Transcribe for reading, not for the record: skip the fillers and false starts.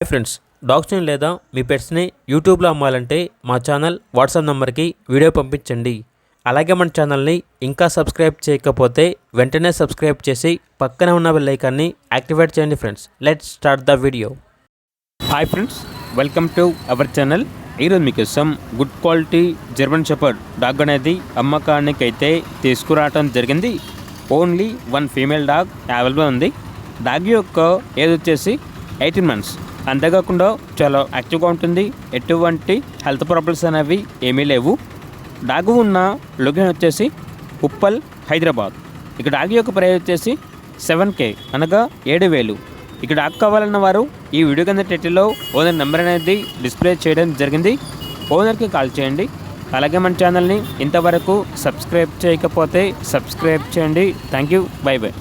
Hi friends, డాగ్స్ని లేదా మీ పెట్స్ని యూట్యూబ్లో అమ్మాలంటే మా ఛానల్ వాట్సాప్ నెంబర్కి వీడియో పంపించండి. అలాగే మన ఛానల్ని ఇంకా సబ్స్క్రైబ్ చేయకపోతే వెంటనే సబ్స్క్రైబ్ చేసి పక్కనే ఉన్న బెల్ ఐకాన్ని యాక్టివేట్ చేయండి. Friends, let's start the video. Hi friends, welcome to our channel. ఈరోజు మీకోసం good quality German shepherd dog అనేది అమ్మకానికి అయితే తీసుకురావడం జరిగింది. Only one female dog available ఉంది. డాగ్ యొక్క ఏజ్ వచ్చేసి 18 months. అంతేకాకుండా చాలా యాక్టివ్గా ఉంటుంది. ఎటువంటి హెల్త్ ప్రాబ్లమ్స్ అనేవి ఏమీ లేవు. డాగ్ ఉన్న లొకేషన్ వచ్చేసి ఉప్పల్, హైదరాబాద్. ఇక డాగ్ యొక్క ప్రైస్ వచ్చేసి 7K అనగా 7,000. ఇక డాగ్ కావాలన్న వారు ఈ వీడియో కింద టైటిల్లో ఓనర్ నెంబర్ అనేది డిస్ప్లే చేయడం జరిగింది. ఓనర్కి కాల్ చేయండి. అలాగే మన ఛానల్ని ఇంతవరకు సబ్స్క్రైబ్ చేయకపోతే సబ్స్క్రైబ్ చేయండి. Thank you, by by.